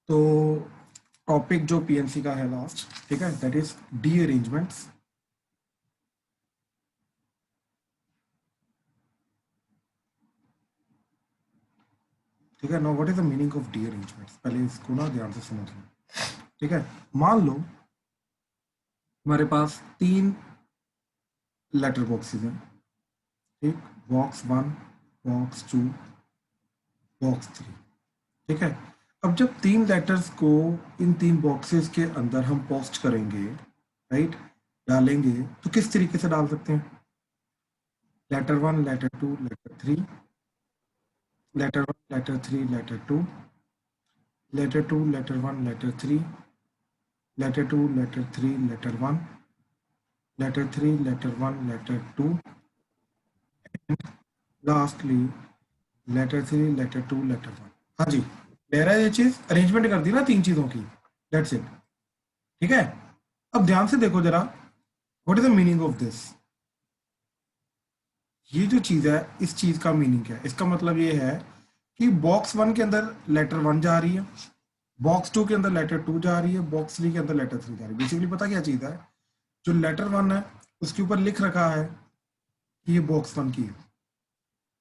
तो टॉपिक जो पीएनसी का है लास्ट, ठीक है, दैट इज डी अरेंजमेंट्स। ठीक है, know what is the meaning of D arrangements, पहले इसको ना ध्यान से समझ लो। ठीक है, मान लो हमारे पास 3 लेटर बॉक्सेस हैं। ठीक, बॉक्स 1, बॉक्स 2, बॉक्स 3। ठीक है, अब जब 3 लेटर्स को इन 3 बॉक्सेस के अंदर हम पोस्ट करेंगे, राइट, डालेंगे, तो किस तरीके से डाल सकते हैं? Letter 1, letter 2, letter 3, letter 1, letter 3, letter 2, letter 2, letter 1, letter 3, letter 2, letter 3, letter 1, letter 3, letter 1, letter 2, lastly letter 3, letter 2, letter 1। हाँ जी, कह रहा है ये चीज अरेंजमेंट कर दी ना 3 चीजों की, दैट्स इट। ठीक है, अब ध्यान से देखो जरा, what is the meaning of this? ये जो चीज है, इस चीज का मीनिंग क्या है? इसका मतलब ये है कि बॉक्स 1 के अंदर लेटर 1 जा रही है, बॉक्स 2 के अंदर लेटर 2 जा रही है, बॉक्स 3 के अंदर लेटर 3 जा रही है। बेसिकली पता क्या चीज है? जो लेटर 1 है उसके ऊपर लिख रखा है कि ये बॉक्स 1 की है,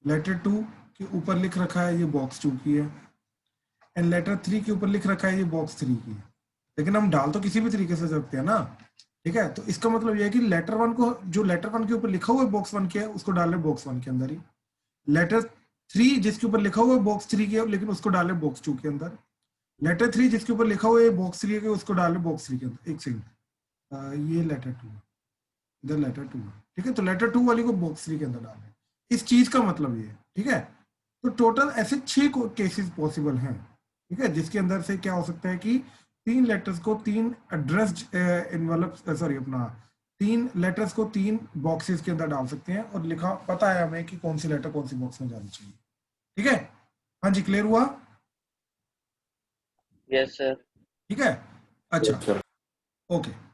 लेटर 2 के ऊपर लिख रखा है ये बॉक्स 2 की है, एंड लेटर 3 के ऊपर लिख रखा है ये बॉक्स 3 की है। लेकिन हम डाल तो किसी भी तरीके से सकते हैं ना। ठीक है, तो इसका मतलब ये है कि लेटर 1 को, जो लेटर 1 के ऊपर लिखा हुआ है बॉक्स 1 के है, उसको डाले बॉक्स 1 के अंदर ही। लेटर 3 जिसके ऊपर लिखा हुआ है बॉक्स 3 के, लेकिन उसको डाले बॉक्स 2 के अंदर। लेटर 3 जिसके ऊपर लिखा हुआ है बॉक्स 3 के, उसको डाले बॉक्स 3 के अंदर। एक सेकंड, ये लेटर 2 है, इधर लेटर 2 है। ठीक है, तो लेटर 2 वाली को बॉक्स 3 के अंदर डालें। इस चीज का मतलब ये है। ठीक है, तो टोटल ऐसे 6 केसेस पॉसिबल हैं। ठीक है, जिसके अंदर से क्या हो सकता है कि 3 लेटर्स को 3 एड्रेस्ड एनवलप, सॉरी अपना 3 लेटर्स को 3 बॉक्सेस के अंदर डाल सकते हैं, और लिखा पता है हमें कि कौन सी लेटर कौन सी बॉक्स में जानी चाहिए। ठीक है, हाँ जी, क्लियर हुआ? Yes sir. ठीक है, अच्छा, Yes, sir. ओके।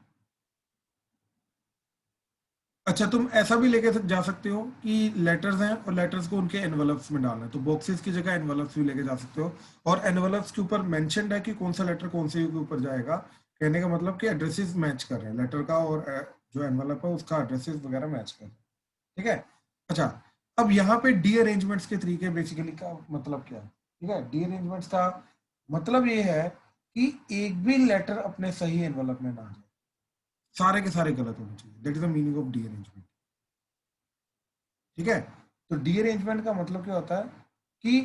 अच्छा, तुम ऐसा भी लेके जा सकते हो कि लेटर्स हैं और लेटर्स को उनके एनवलप्स में डालना है, तो बॉक्सेस की जगह एनवलप्स भी लेके जा सकते हो। और एनवलप्स के ऊपर मेंशन्ड है कि कौन सा लेटर कौन से के ऊपर जाएगा। कहने का मतलब कि एड्रेसेस मैच कर रहे हैं, लेटर का और जो एनवलप है उसका एड्रेसेस वगैरह मैच कर रहे हैं। ठीक है, अच्छा, अब यहाँ पे डी अरेंजमेंट्स के तरीके बेसिकली का मतलब क्या है? ठीक है, डी अरेंजमेंट्स का मतलब ये है कि एक भी लेटर अपने सही एनवलप में ना जाए, सारे के सारे गलत होने चाहिए। That is the meaning of D arrangement. ठीक है, तो डी अरेंजमेंट का मतलब क्या होता है कि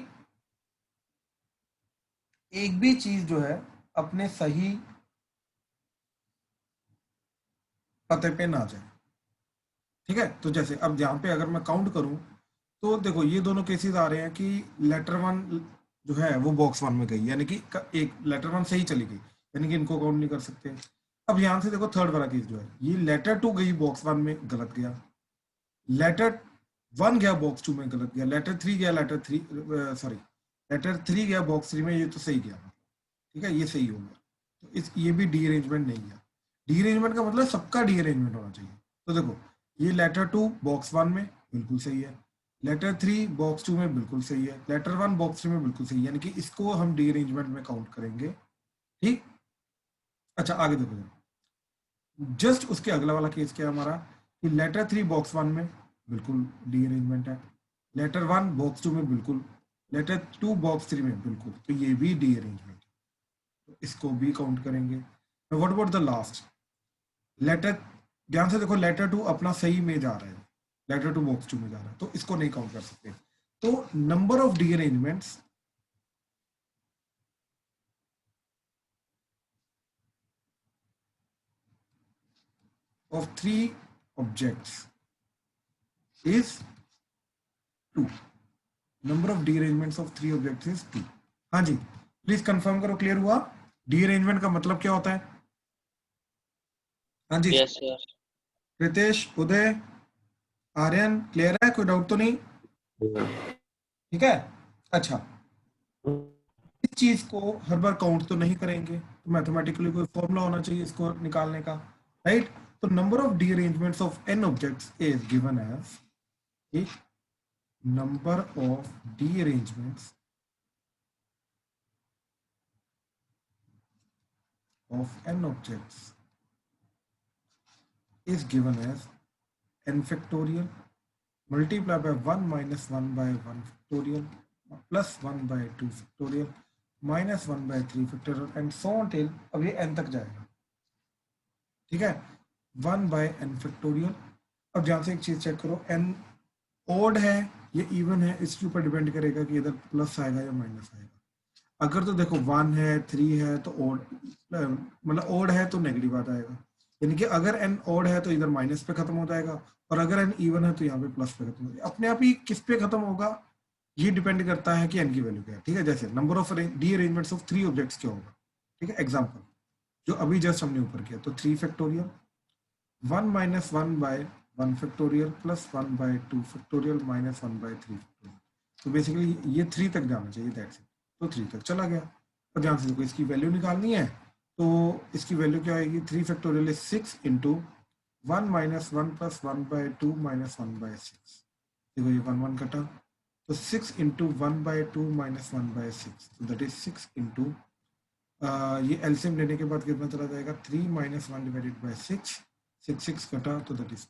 एक भी चीज जो है अपने सही पते पे ना जाए। ठीक है, तो जैसे अब यहाँ पे अगर मैं काउंट करूं, तो देखो ये दोनों केसेस आ रहे हैं कि लेटर 1 जो है वो बॉक्स 1 में गई, यानी कि एक लेटर 1 सही चली गई, यानी कि इनको काउंट नहीं कर सकते। अब यहाँ से देखो थर्ड वाला केस जो है, ये लेटर 2 गई बॉक्स 1 में, गलत गया। लेटर 1 गया बॉक्स 2 में, गलत गया। लेटर 3 गया लेटर 3, सॉरी, लेटर 3 गया बॉक्स 3 में, ये तो सही गया। ठीक है, ये सही हो गया। तो इस ये भी डी अरेंजमेंट नहीं है। डी अरेंजमेंट का मतलब सबका डी अरेंजमेंट होना चाहिए। तो देखो, ये लेटर 2 बॉक्स 1 में बिल्कुल सही है, लेटर 3 बॉक्स 2 में बिल्कुल सही है, लेटर 1 बॉक्स 3 में बिल्कुल सही है, यानी कि इसको हम डी अरेंजमेंट में काउंट करेंगे। ठीक, अच्छा आगे देखो, जस्ट उसके अगला वाला केस क्या है हमारा, कि लेटर 3 बॉक्स 1 में बिल्कुल डी अरेंजमेंट है, लेटर 1 बॉक्स 2 में बिल्कुल, लेटर 2 बॉक्स 3 में बिल्कुल, तो ये भी डी अरेंजमेंट, तो इसको भी काउंट करेंगे। What about the last letter? ध्यान से देखो, लेटर 2 अपना सही में जा रहा है, लेटर 2 बॉक्स 2 में जा रहा है, तो इसको नहीं काउंट कर सकते। तो number of derangements of 3 objects is 2। Number of derangements of 3 objects is 2। हाँ जी, प्लीज कंफर्म करो, क्लियर हुआ? डी अरेंजमेंट का मतलब क्या होता है? हाँ जी, यस सर। रितेश, उदय, आर्यन, क्लियर है? कोई डाउट तो नहीं? ठीक है, अच्छा, इस चीज को हर बार काउंट तो नहीं करेंगे, तो मैथमेटिकली कोई फॉर्मूला होना चाहिए इसको निकालने का, राइट? तो number of derangements of n objects is given as number of derangements of n objects is given as n factorial multiply by 1 minus 1 by 1 factorial plus 1 by 2 factorial minus 1 by 3 factorial and so on till अब ये n तक जाएगा, ठीक है, 1 bye n factorial. अब ध्यान से एक चीज चेक करो, n ओड है ये इवन है, इसके ऊपर डिपेंड करेगा कि इधर प्लस आएगा या माइनस आएगा। अगर तो देखो 1 है 3 है तो ओड, मतलब ओड है तो नेगेटिव आ जाएगा, यानी कि अगर n ओड है तो इधर माइनस पे खत्म हो जाएगा, और अगर n इवन है तो यहाँ पे प्लस पे खत्म हो जाएगा। अपने आप ही किस पे खत्म होगा ये डिपेंड करता है कि n की वैल्यू क्या है, ठीक है। जैसे number of derangements of 3 objects क्या होगा, ठीक है। एग्जांपल जो अभी जस्ट हमने ऊपर किया, तो 3 factorial 1 minus 1 by 1 factorial plus 1 by 2 factorial minus 1 by 3 factorial. तो बेसिकली ये 3 तक जाना चाहिए, दैट्स इट। तो 3 तक चला गया। और ध्यान से देखो इसकी वैल्यू निकालनी है, तो इसकी वैल्यू क्या आएगी, 3 factorial is 6 into 1 minus 1 plus 1 by 2 minus 1 by 6। देखो ये 1 1 कटा, तो 6 इंटू 1 बाय 2 माइनस 1 बाय 6, तो दैट इज 6 इंटू ये एलसीएम लेने के बाद कितना चला जाएगा, 3 माइनस 1 डिवाइडेड बाय 6, 6 कटा तो दैट इज।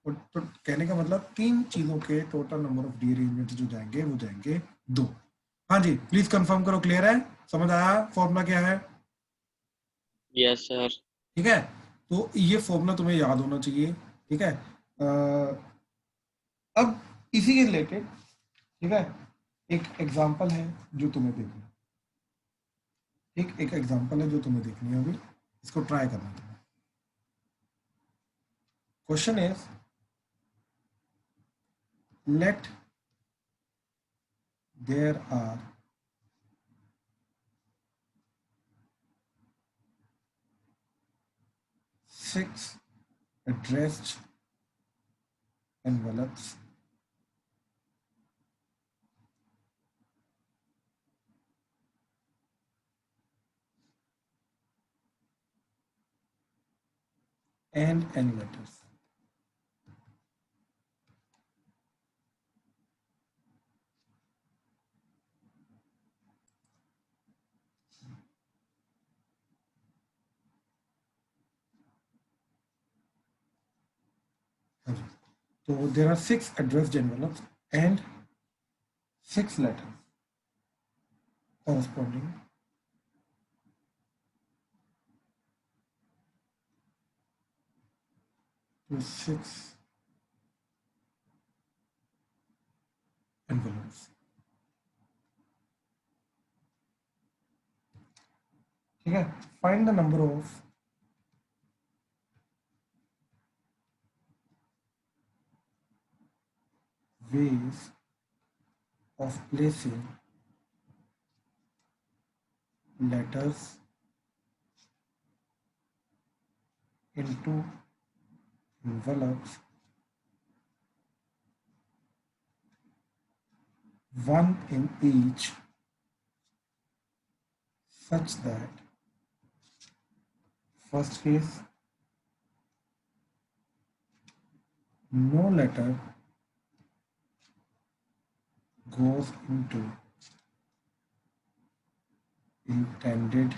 तो कहने का मतलब 3 चीजों के total number of D arrangement जो जाएंगे वो जाएंगे 2। हाँ जी प्लीज कंफर्म करो, क्लियर है, समझ आया फॉर्मूला क्या है? Yes sir. ठीक है, तो ये फॉर्मूला तुम्हें याद होना चाहिए, ठीक है। अब इसी के रिलेटेड, ठीक है, एक एग्जांपल है जो तुम्हें देखना, ठीक, एक एग्जांपल है जो तुम्हें देखनी है अभी, इसको ट्राई करना है। Question is let there are 6 addressed envelopes and n letters. So there are 6 addressed envelopes and 6 letters corresponding to 6 envelopes. ठीक है, find the number of ways of placing letters into envelopes, one in each, such that first case no letter goes into intended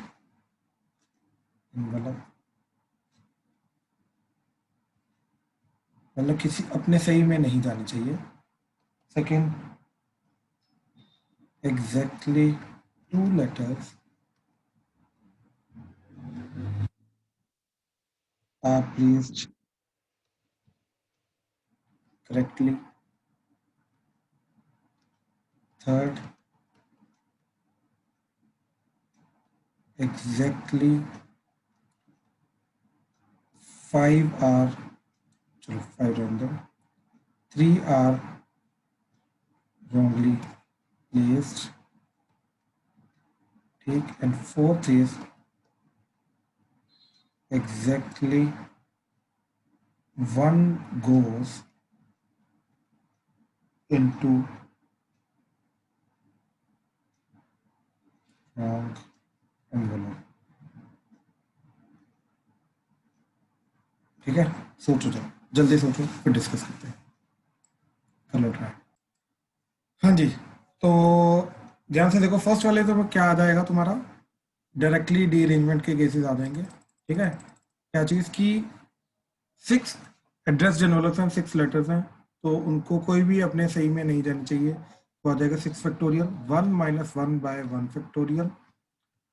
envelope, मतलब किसी अपने सही में नहीं जानी चाहिए। Second, exactly 2 letters are placed correctly. Third, exactly 5 are, चलो 5 random, 3 are wrongly placed, ठीक, and fourth is exactly 1 goes into wrong envelope। ठीक है, सोचो, जाओ जल्दी सोचो फिर डिस्कस करते हैं, कर लो ट्राई। हाँ जी, तो ध्यान से देखो, फर्स्ट वाले तो क्या आ जाएगा तुम्हारा, डायरेक्टली रीअरेंजमेंट के केसेस आ जाएंगे। ठीक है, क्या चीज़ की 6 एड्रेस एनवलप्स हैं, 6 लेटर्स हैं, तो उनको कोई भी अपने सही में नहीं जानी चाहिए, तो आ जाएगा 6 factorial 1 minus 1 by 1 factorial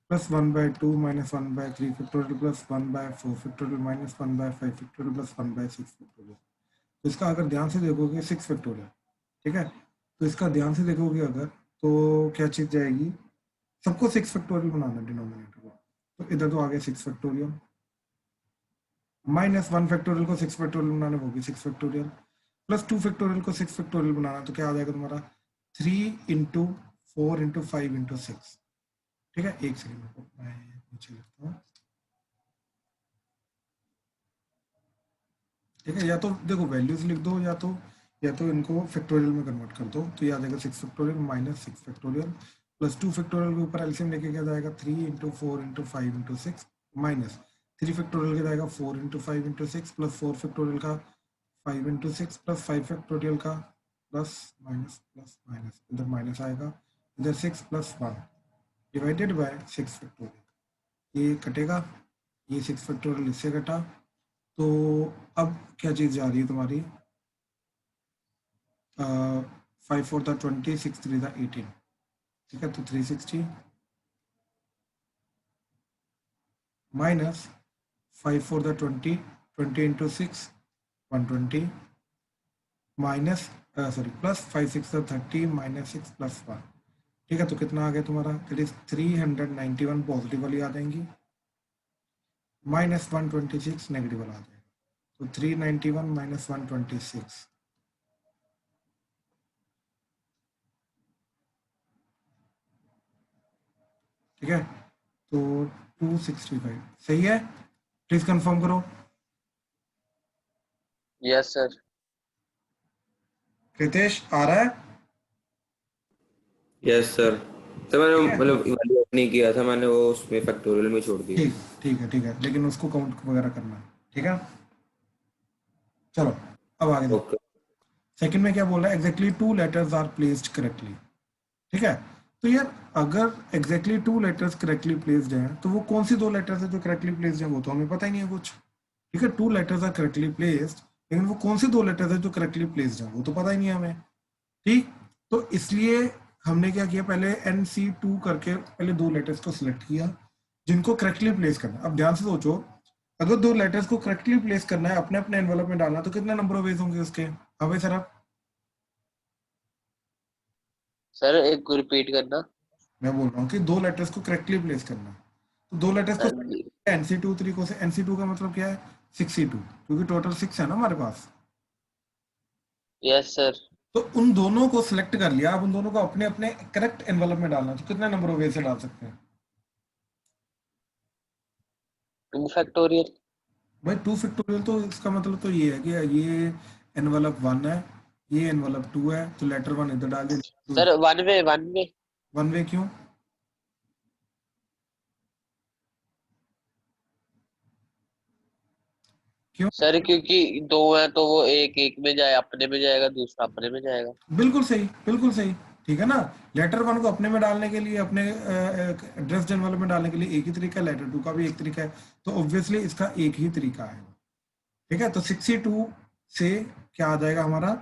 plus 1 by 2 minus 1 by 3 factorial plus 1 by 4 factorial minus 1 by 5 factorial plus 1 by 6 factorial. तो इसका अगर ध्यान से देखोगे 6 फैक्टोरियल, ठीक है, तो इसका ध्यान से देखोगे अगर, तो क्या चीज़ जाएगी, सबको 6 फैक्टोरियल बनाना डिनोमिनेटर को, तो इधर तो आ गया 6 फैक्टोरियल माइनस 1 फैक्टोरियल को 6 फैक्टोरियल बनाना, वो भी 6 फैक्टोरियल प्लस 2 फैक्टोरियल को 6 फैक्टोरियल बनाना, तो क्या आ जाएगा तुम्हारा 3 इंटू 4 इंटू 5 इंटू 6। ठीक है, एक सेकेंड मैं नीचे लिखता हूँ। ठीक है, या तो देखो वैल्यूज लिख दो, या तो इनको फैक्टोरियल में कन्वर्ट कर दो, तो ये आ जाएगा 6 factorial minus 6 factorial plus 2 factorial के ऊपर एलसीएम लेके क्या जाएगा 3 into 4 into 5 into 6 minus 3 factorial का जाएगा 4 इंटू 5 इंटू 6 प्लस 4 फैक्टोरियल का 5 इंटू 6 प्लस 5 फैक्टोरियल का प्लस माइनस इधर माइनस आएगा, इधर 6 प्लस 1 डिवाइडेड बाय 6 फैक्टोरियल, ये कटेगा, ये 6 फैक्टोरियल इससे कटा, तो अब क्या चीज़ जा रही है तुम्हारी 5 4 था 20 6 3 था 18। ठीक है, तो 360 माइनस 5 4 था 20 20 इंटू 6 120 माइनस सॉरी प्लस 5 6 था 30 माइनस 6 प्लस 1। ठीक है, तो कितना आ गया तुम्हारा, दैट इज 391 पॉजिटिव वाली आ जाएंगी माइनस 126 नेगेटिव वाला आ जाएगा, तो 391 माइनस 126। ठीक है, तो 265 सही है, प्लीज कंफर्म करो। Yes sir. रितेश आ रहा है? Yes sir. तो मैंने ठीक है, मतलब इवैल्यूएट नहीं किया था, मैंने वो उसमें फैक्टोरियल में छोड़ दिया। ठीक ठीक है, लेकिन उसको काउंट वगैरह करना है। ठीक है, चलो अब आगे देखो। ओके। सेकंड में क्या बोल रहा है, exactly two letters are placed correctly. ठीक है, तो यार अगर exactly two letters correctly placed हैं, तो वो कौन सी दो लेटर्स है जो करेक्टली प्लेस्ड हैं, वो तो हमें पता ही नहीं है कुछ। ठीक है, two letters are correctly placed, लेकिन वो कौन सी दो लेटर्स है जो करेक्टली प्लेस्ड हैं, वो तो पता ही नहीं है हमें। ठीक, तो इसलिए हमने क्या किया, पहले NC2 करके पहले दो लेटर्स को सिलेक्ट किया जिनको करेक्टली प्लेस करना है। अब ध्यान से सोचो, अगर दो लेटर्स को करेक्टली प्लेस करना है, अपने अपने एनवेलप में डालना, तो कितने नंबर ऑफ वेज होंगे उसके। अब सर आप, सर एक रिपीट करना। मैं बोल रहा हूँ कि दो लेटर्स को करेक्टली प्लेस करना है, तो दो लेटर्स को जी। NC2 तरीकों से, NC2 का मतलब क्या है 62, क्योंकि टोटल 6 है ना हमारे पास। Yes sir. तो उन दोनों को सिलेक्ट कर लिया, अब उन दोनों को अपने अपने करेक्ट एनवेलप में डालना, तो कितने नंबर ऑफ वेज से डाल सकते हैं। 2 फैक्टोरियल। भाई 2 फैक्टोरियल, तो इसका मतलब तो ये है कि ये एनवलप 1 है, ये एनवलप 2 है, तो लेटर 1 इधर डाल दिया, टू सर 1 वे 1 वे। 1 वे क्यों, क्यों। सर क्योंकि दो है तो वो एक एक में जाए, अपने में जाएगा, दूसरा अपने में जाएगा। बिल्कुल सही, बिल्कुल सही। ठीक है ना, लेटर 1 को अपने में डालने के लिए, अपने एड्रेस जनरल में डालने के लिए एक ही तरीका है, लेटर 2 का भी एक तरीका है, तो ऑब्वियसली इसका एक ही तरीका है। ठीक है, तो 62 से क्या आ जाएगा हमारा,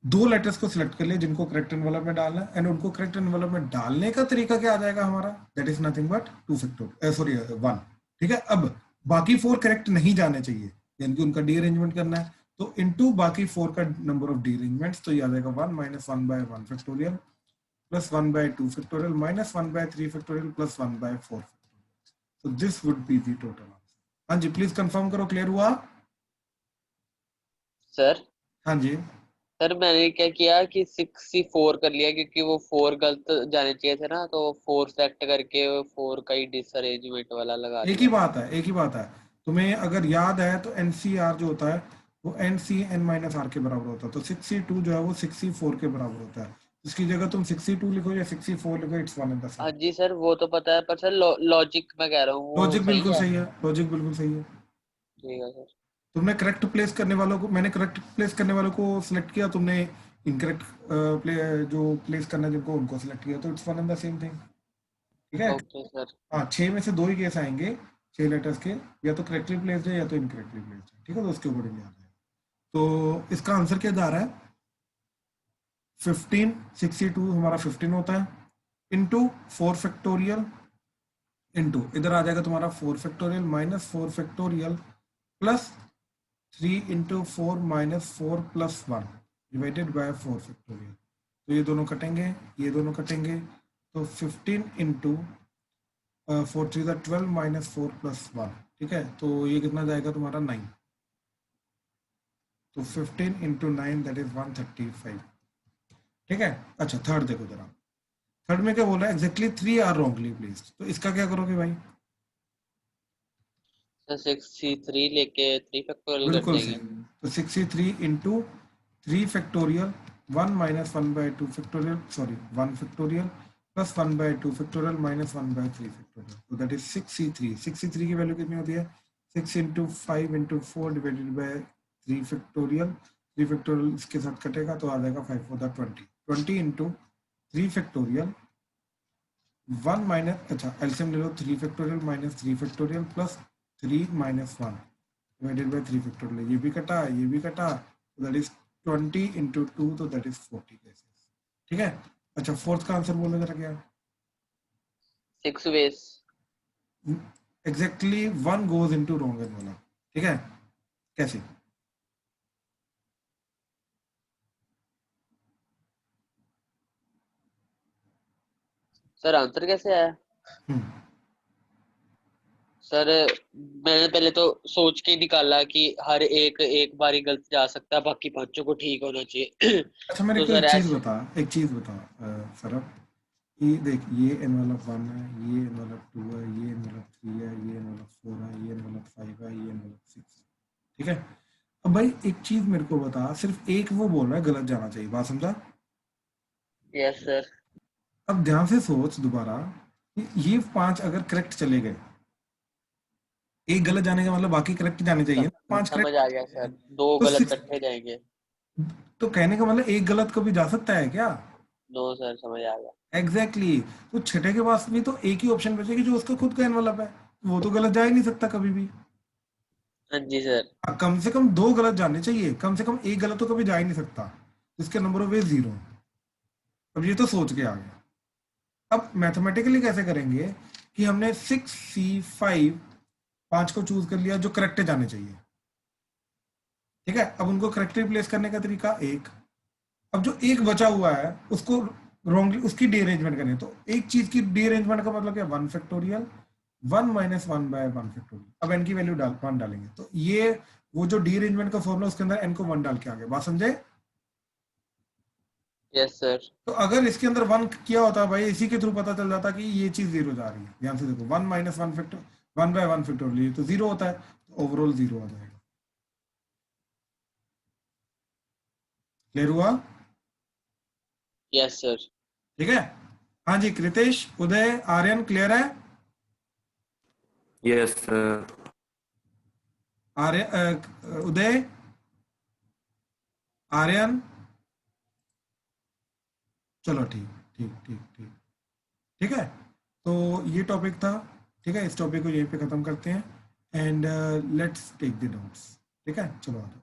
दो लेटर्स को सिलेक्ट कर लिए जिनको करेक्ट एनवलप में डालना है, एंड उनको करेक्ट एनवलप में डालने का तरीका क्या आ जाएगा हमारा, that is nothing but 2 factorial, sorry 1। ठीक है, अब बाकी 4 करेक्ट नहीं जाने चाहिए, यानी कि उनका डी-अरेंजमेंट करना है, तो इनटू बाकी 4 का नंबर ऑफ डी-अरेंजमेंट्स, तो ये आ जाएगा 1 minus 1 by 1 factorial plus 1 by 2 factorial minus 1 by 3 factorial plus 1 by 4 factorial. so this would be the total answer। हाँ जी, प्लीज कंफर्म करो, क्लियर हुआ। सर हाँ जी, सर मैंने क्या किया कि 64 कर लिया, क्योंकि वो 4 गलत जाने चाहिए थे ना, तो 4 सेलेक्ट करके 4 का ही डिसअरेंजमेंट वाला लगा एक ही लिया। बात है, एक ही बात है। तुम्हें अगर याद है तो NCR जो होता है वो NCN-R के बराबर होता है, तो 62 जो है वो 64 के बराबर होता है। इसकी जगह तुम 62 लिखो या 64 लिखो, it's one and the same. हाँ जी सर, वो तो पता है, पर सर लॉजिक मैं कह रहा हूँ वो लॉजिक सही बिल्कुल है। सही है, लॉजिक बिल्कुल सही है। ठीक है सर। तुमने करेक्ट प्लेस करने वालों को, मैंने करेक्ट प्लेस करने वालों को सिलेक्ट किया, तुमने इनकरेक्ट प्ले जो प्लेस करना है जिनको, उनको सिलेक्ट किया, तो it's one and the same thing. ठीक है। Okay sir. हाँ 6 में से 2 ही केस आएंगे 6 लेटर्स के, या तो करेक्टली प्लेस्ड है या तो इनकरेक्टली प्लेस्ड है, ठीक है, तो उसके ऊपर आ जाएगा। तो इसका आंसर क्या जा रहा है 15, 62 हमारा 15 होता है, इंटू 4 फैक्टोरियल, इंटू इधर आ जाएगा तुम्हारा 4 factorial minus 4 factorial plus 3 into 4 minus 4 plus 1 divided by 4 factorial. तो ये दोनों कटेंगे, ये दोनों कटेंगे, तो 15 इंटू 4 3 12 माइनस 4 प्लस 1, ठीक है, तो ये कितना जाएगा तुम्हारा 9, तो 15 इंटू 9 दैट इज 135, ठीक है। अच्छा थर्ड देखो जरा, थर्ड में क्या बोल रहा है एग्जैक्टली 3 आर रॉन्गली प्लेस्ड, तो इसका क्या करोगे भाई? सर 63 लेके 3 फैक्टोरियल कर बिल्कुल देंगे। सही, तो 63 into 3 factorial 1 minus 1 by 2 factorial, sorry 1 factorial plus 1 by 2 factorial minus 1 by 3 factorial, तो दैट इज 63। 63 की वैल्यू कितनी होती है 6 into 5 into 4 divided by 3 factorial, 3 factorial इसके साथ कटेगा तो आ जाएगा 5 4 20, 20 इंटू 3 फैक्टोरियल 1 माइनस, अच्छा एलसीएम ले लो, 3 factorial minus 3 factorial plus 3 minus 1 divided by 3 factorial, ये भी कटा ये भी कटा, तो दैट इज 20 इंटू 2, तो दैट इज 40 केसेस, ठीक है। अच्छा फोर्थ का आंसर बोलो जरा क्या? 6 ways. Exactly 1 goes into wrong एन वाला, ठीक है, कैसे? सर आंसर कैसे आया? हम्म, सर मैंने पहले तो सोच के ही निकाला कि हर एक एक बार ही गलत जा सकता है, बाकी पांचों को ठीक होना चाहिए। अच्छा मेरे तो को सर एक चीज ऐसे बता, एक चीज बता सरब, ये देख ये एनवेलप 1 है, ये एनवेलप 2 है, ये एनवेलप 3 है, ये एनवेलप 4 है, ये एनवेलप 5 है, ये एनवेलप 6, ठीक है। अब भाई एक चीज मेरे को बता, सिर्फ एक वो बोल रहा है गलत जाना चाहिए, बात समझा? Yes sir. अब ध्यान से सोच दोबारा, ये 5 अगर करेक्ट चले गए, एक गलत जाने का मतलब बाकी करेक्ट जाने चाहिए ना, 5 समझ आ करेक्ट गया चले सर, गए, 2 तो गलत 6, इकट्ठे जाएंगे। तो कहने का मतलब एक गलत कभी जा सकता है क्या? नो सर, समझ आ गया। एग्जैक्टली तो छठे के पास भी तो एक ही ऑप्शन बचेगी जो उसका खुद का एनवलप है, वो तो गलत जा ही नहीं सकता कभी भी। हाँ जी सर। कम से कम 2 गलत जाने चाहिए, कम से कम एक गलत तो कभी जा ही नहीं सकता, इसके नंबर ऑफ वे 0। अब ये तो सोच के आ गया। अब मैथमेटिकली कैसे करेंगे कि हमने 6C5 5 को चूज कर लिया जो करेक्ट जाने चाहिए, ठीक है। अब उनको करेक्टली प्लेस करने का तरीका एक, अब जो एक बचा हुआ है उसको रॉन्गली उसकी डी-अरेंजमेंट करें, तो एक चीज की डी-अरेंजमेंट का मतलब क्या 1 फैक्टोरियल 1 माइनस 1 बाय 1 फैक्टोरियल, अब एन की वैल्यू 1 डालेंगे, तो ये वो जो डी-अरेंजमेंट का फॉर्मूला उसके अंदर एन को 1 डाल के आ गया, बात समझे? Yes sir. तो अगर इसके अंदर 1 किया होता भाई, इसी के थ्रू पता चल जाता कि ये चीज 0 जा रही है, ध्यान से देखो 1 माइनस 1 फैक्टर 1 बाय 1 फैक्टोरियल तो 0 होता है, तो ओवरऑल 0 आ जाएगा। क्लियर हुआ? Yes sir. ठीक है। हाँ जी कृतेश, उदय, आर्यन क्लियर है? Yes sir. आर्यन, उदय, आर्यन, चलो ठीक ठीक ठीक ठीक, ठीक है। तो ये टॉपिक था, ठीक है, इस टॉपिक को यहीं पे खत्म करते हैं, and let's take the notes, ठीक है, चलो आ जाओ।